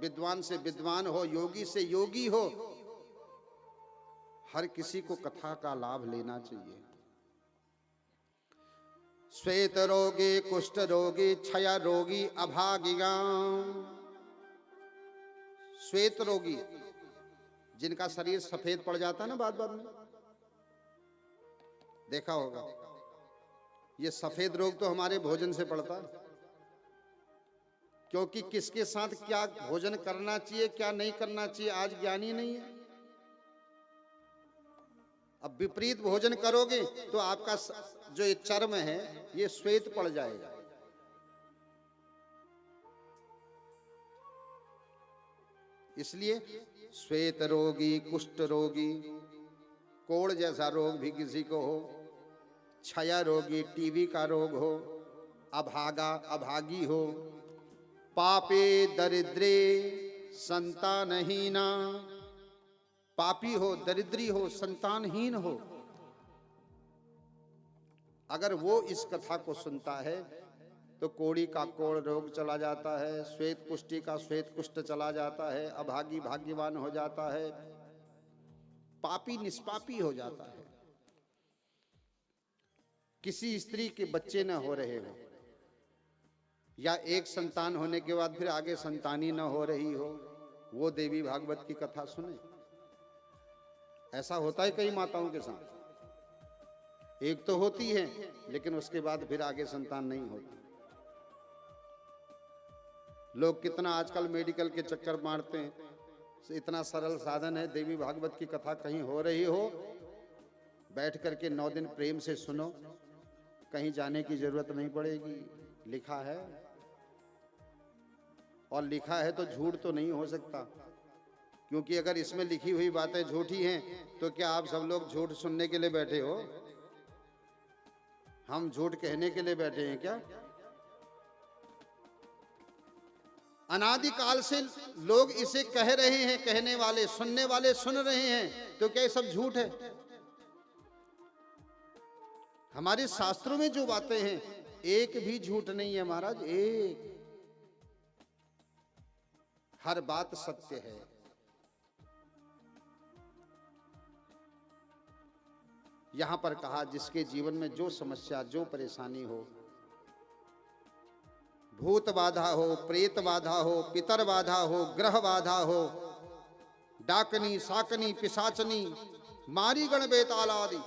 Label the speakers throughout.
Speaker 1: विद्वान से विद्वान हो, योगी से योगी हो, हर किसी को कथा का लाभ लेना चाहिए। श्वेत रोगी, कुष्ठ रोगी, क्षय रोगी, अभागिया। श्वेत रोगी, जिनका शरीर सफेद पड़ जाता है ना बाद में, देखा होगा। ये सफेद रोग तो हमारे भोजन से पड़ता है, क्योंकि किसके साथ क्या भोजन करना चाहिए क्या नहीं करना चाहिए आज ज्ञान ही नहीं है। अब विपरीत भोजन करोगे तो आपका जो ये चर्म है ये श्वेत पड़ जाएगा। इसलिए श्वेत रोगी, कुष्ठ रोगी, कोढ़ जैसा रोग भी किसी को हो, क्षय रोगी, टीबी का रोग हो, अभागा अभागी हो, पापे दरिद्रे संतानहीना, पापी हो, दरिद्री हो, संतानहीन हो, अगर वो इस कथा को सुनता है तो कोढ़ी का कोढ़ रोग चला जाता है, श्वेत कुष्ठी का श्वेत कुष्ठ चला जाता है, अभागी भाग्यवान हो जाता है, पापी निष्पापी हो जाता है। किसी स्त्री के बच्चे न हो रहे हो या एक संतान होने के बाद फिर आगे संतानी न हो रही हो, वो देवी भागवत की कथा सुने। ऐसा होता है कई माताओं के साथ, एक तो होती है लेकिन उसके बाद फिर आगे संतान नहीं होती। लोग कितना आजकल मेडिकल के चक्कर मारते हैं, इतना सरल साधन है, देवी भागवत की कथा कहीं हो रही हो, बैठ करके 9 दिन प्रेम से सुनो, कहीं जाने की जरूरत नहीं पड़ेगी। लिखा है, और लिखा है तो झूठ तो नहीं हो सकता, क्योंकि अगर इसमें लिखी हुई बातें झूठी हैं तो क्या आप सब लोग झूठ सुनने के लिए बैठे हो? हम झूठ कहने के लिए बैठे हैं क्या? अनादिकाल से लोग इसे कह रहे हैं, कहने वाले सुनने वाले सुन रहे हैं, तो क्या ये सब झूठ है? हमारे शास्त्रों में जो बातें हैं एक भी झूठ नहीं है महाराज, एक, हर बात सत्य है। यहां पर कहा जिसके जीवन में जो समस्या जो परेशानी हो, भूत बाधा हो, प्रेत बाधा हो, पितर बाधा हो, ग्रह बाधा हो, डाकनी साकनी पिशाचनी मारी गण बेताल आदि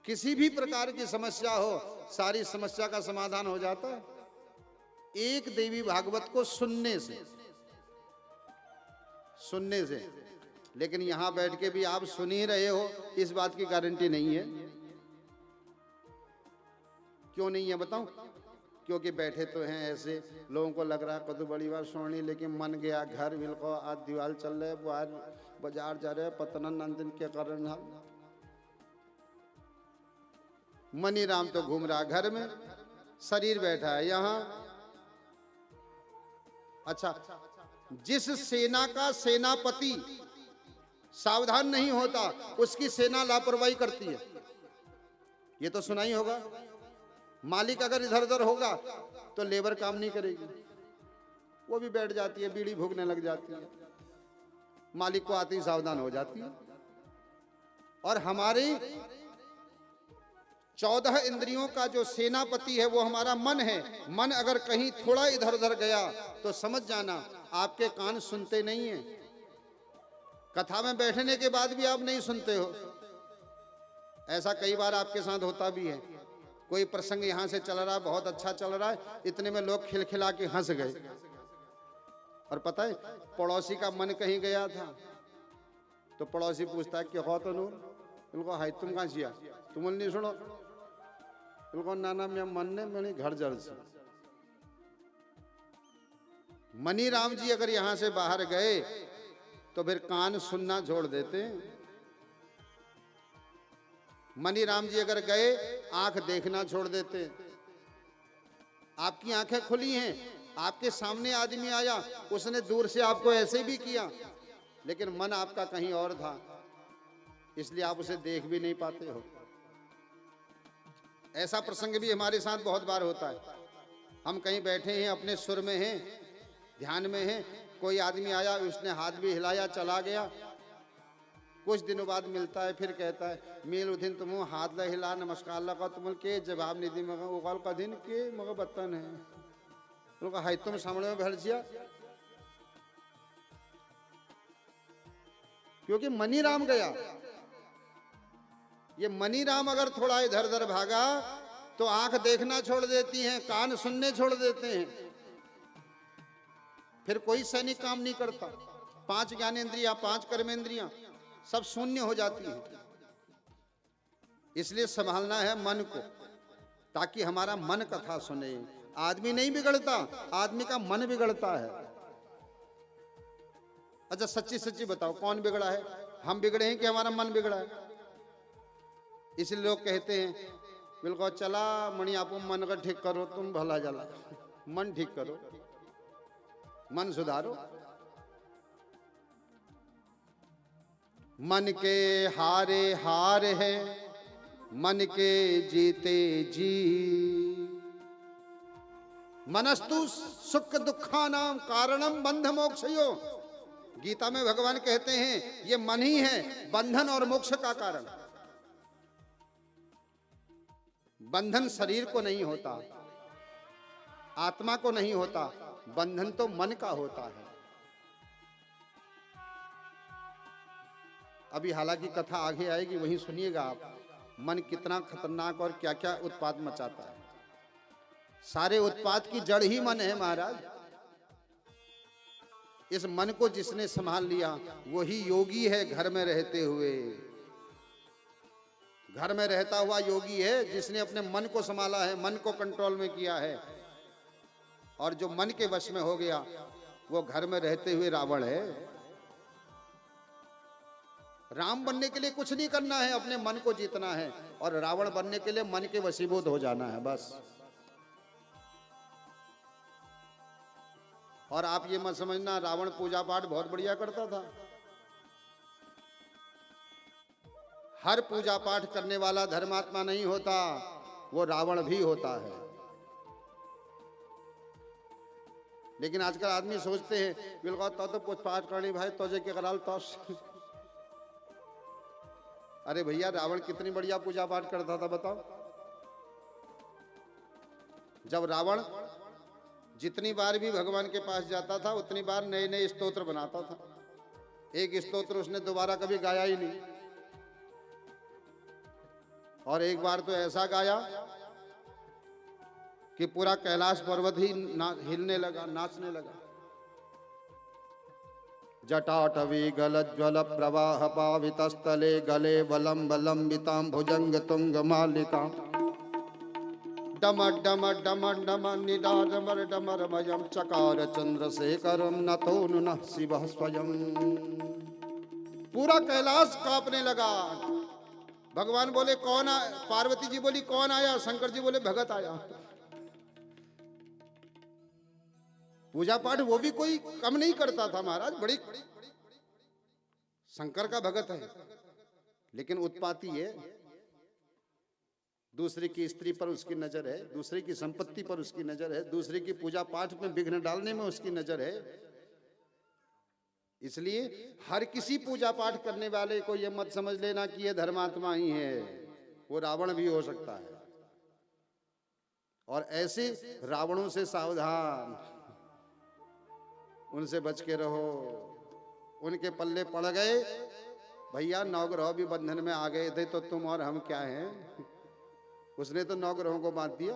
Speaker 1: किसी भी प्रकार की समस्या हो, सारी समस्या का समाधान हो जाता है एक देवी भागवत को सुनने से। लेकिन यहां बैठ के भी आप सुन ही रहे हो, इस बात की गारंटी नहीं है। क्यों नहीं है बताऊं? क्योंकि बैठे तो हैं ऐसे, लोगों को लग रहा है कदू बड़ी बात सुननी, लेकिन मन गया घर बिल्को, आज दीवार चल रहे, बाजार जा रहे, पतनन नंदन के कारण हम मनी राम तो घूम रहा घर में, शरीर बैठा है यहां। अच्छा, जिस सेना का सेनापति सावधान नहीं होता उसकी सेना लापरवाही करती है, ये तो सुना ही होगा। मालिक अगर इधर उधर होगा तो लेबर काम नहीं करेगी, वो भी बैठ जाती है, बीड़ी भूखने लग जाती है, मालिक को आते ही सावधान हो जाती है। और हमारी 14 इंद्रियों का जो सेनापति है वो हमारा मन है। मन अगर कहीं थोड़ा इधर उधर गया तो समझ जाना आपके कान सुनते नहीं हैं। कथा में बैठने के बाद भी आप नहीं सुनते हो। ऐसा कई बार आपके साथ होता भी है। कोई प्रसंग यहां से चल रहा है, बहुत अच्छा चल रहा है, इतने में लोग खिलखिला के हंस गए, और पता है पड़ोसी का मन कहीं गया था तो पड़ोसी पूछता है कि हो तो नूर, इनको हाय तुम कहां छिया, तुम नहीं सुनो, इनको नाना मैं मन ने मैंने घर जड़ से। मनी राम जी अगर यहां से बाहर गए तो फिर कान सुनना छोड़ देते हैं। मनी राम जी अगर गए आंख देखना छोड़ देते। आपकी आंखें खुली हैं, आपके सामने आदमी आया, उसने दूर से आपको ऐसे भी किया, लेकिन मन आपका कहीं और था, इसलिए आप उसे देख भी नहीं पाते हो। ऐसा प्रसंग भी हमारे साथ बहुत बार होता है। हम कहीं बैठे हैं, अपने सुर में हैं, ध्यान में है, कोई आदमी आया, उसने हाथ भी हिलाया, चला गया, कुछ दिनों बाद मिलता है, फिर कहता है मील उदिन तुम हाथ ला हिला नमस्कार लगा तुम के जवाब नहीं दी मगर उगाल का दिन के मगर बतन है उनका हाई तुम सामने में भर जिया, क्योंकि मनी राम गया। ये मनी राम अगर थोड़ा इधर उधर भागा तो आंख देखना छोड़ देती हैं, कान सुनने छोड़ देते हैं, फिर कोई सैनिक काम नहीं करता। 5 ज्ञानेंद्रियां, 5 कर्मेंद्रियां सब शून्य हो जाती हैं। इसलिए संभालना है मन को, ताकि हमारा मन कथा सुने। आदमी नहीं बिगड़ता, आदमी का मन बिगड़ता है। अच्छा सच्ची सच्ची बताओ, कौन बिगड़ा है? हम बिगड़े हैं कि हमारा मन बिगड़ा है? इसलिए लोग कहते हैं बिल्कुल चला मणि आप मन का ठीक करो, तुम भला जला, मन ठीक करो, मन सुधारो। मन के हारे हार है, मन के जीते जी। मनस्तु सुख दुखानाम कारणम बंध मोक्षयो। गीता में भगवान कहते हैं ये मन ही है बंधन और मोक्ष का कारण। बंधन शरीर को नहीं होता, आत्मा को नहीं होता, बंधन तो मन का होता है। अभी हालांकि कथा आगे आएगी, वहीं सुनिएगा आप मन कितना खतरनाक और क्या क्या उत्पात मचाता है। सारे उत्पात की जड़ ही मन है महाराज। इस मन को जिसने संभाल लिया वही योगी है। घर में रहते हुए, घर में रहता हुआ योगी है जिसने अपने मन को संभाला है, मन को कंट्रोल में किया है। और जो मन के वश में हो गया वो घर में रहते हुए रावण है। राम बनने के लिए कुछ नहीं करना है, अपने मन को जीतना है, और रावण बनने के लिए मन के वशीभूत हो जाना है बस। और आप ये मत समझना रावण पूजा पाठ बहुत बढ़िया करता था। हर पूजा पाठ करने वाला धर्मात्मा नहीं होता, वो रावण भी होता है। लेकिन आजकल आदमी सोचते हैं बिल्कुल तो पूछ पाठ करनी भाई तुझे क्या कराल तो। अरे भैया रावण कितनी बढ़िया पूजा पाठ करता था बताओ। जब रावण जितनी बार भी भगवान के पास जाता था उतनी बार नए नए स्तोत्र बनाता था। एक स्तोत्र उसने दोबारा कभी गाया ही नहीं। और एक बार तो ऐसा गाया कि पूरा कैलाश पर्वत ही हिलने लगा, नाचने लगा। जटाटवी गलज्वल प्रवाह पावितस्थले गले वलम वलंबितां भुजंग तुंग मालिका डम डम डम डम निडाडमर डमरमयं चकार चंद्रशेखरं नतो नुनः शिवः स्वयं। पूरा कैलाश कांपने लगा। भगवान बोले कौन आया? पार्वती जी बोली कौन आया? शंकर जी बोले भगत आया। पूजा पाठ वो भी कोई कम नहीं करता था महाराज, बड़ी शंकर का भगत है, लेकिन उत्पाती है। दूसरे की स्त्री पर उसकी नजर है, दूसरे की संपत्ति पर उसकी नजर है, दूसरे की पूजा पाठ में विघ्न डालने में उसकी नजर है। इसलिए हर किसी पूजा पाठ करने वाले को यह मत समझ लेना कि यह धर्मात्मा ही है, वो रावण भी हो सकता है। और ऐसे रावणों से सावधान, उनसे बच के रहो। उनके पल्ले पड़ गए भैया, नौग्रह भी बंधन में आ गए थे तो तुम और हम क्या हैं। उसने तो नौग्रहों को बांध दिया।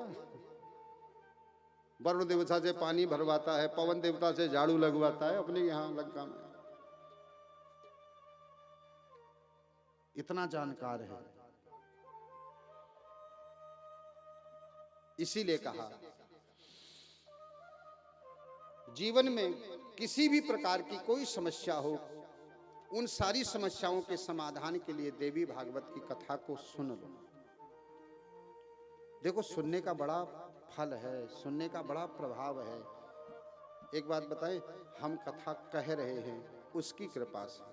Speaker 1: वरुण देवता से पानी भरवाता है, पवन देवता से झाड़ू लगवाता है अपने यहां लंका में। इतना जानकार है। इसीलिए कहा जीवन में किसी भी प्रकार की कोई समस्या हो, उन सारी समस्याओं के समाधान के लिए देवी भागवत की कथा को सुन लो। देखो सुनने का बड़ा फल है, सुनने का बड़ा प्रभाव है। एक बात बताएं, हम कथा कह रहे हैं उसकी कृपा से,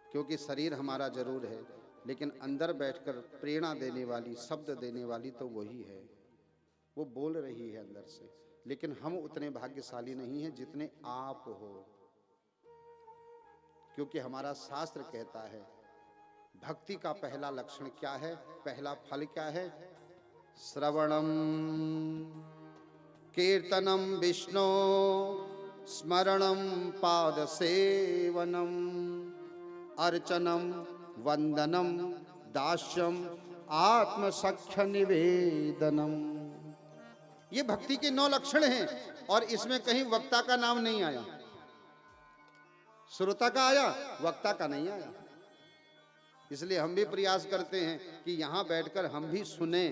Speaker 1: क्योंकि शरीर हमारा जरूर है, लेकिन अंदर बैठकर प्रेरणा देने वाली, शब्द देने वाली तो वही है। वो बोल रही है अंदर से, लेकिन हम उतने भाग्यशाली नहीं हैं जितने आप हो, क्योंकि हमारा शास्त्र कहता है भक्ति का पहला लक्षण क्या है, पहला फल क्या है? श्रवणम कीर्तनम विष्णु स्मरणम पाद सेवनम अर्चनम वंदनम दास्यम आत्मसख्य निवेदनम। ये भक्ति के 9 लक्षण हैं और इसमें कहीं वक्ता का नाम नहीं आया। श्रोता का आया, वक्ता का नहीं आया। इसलिए हम भी प्रयास करते हैं कि यहां बैठकर हम भी सुने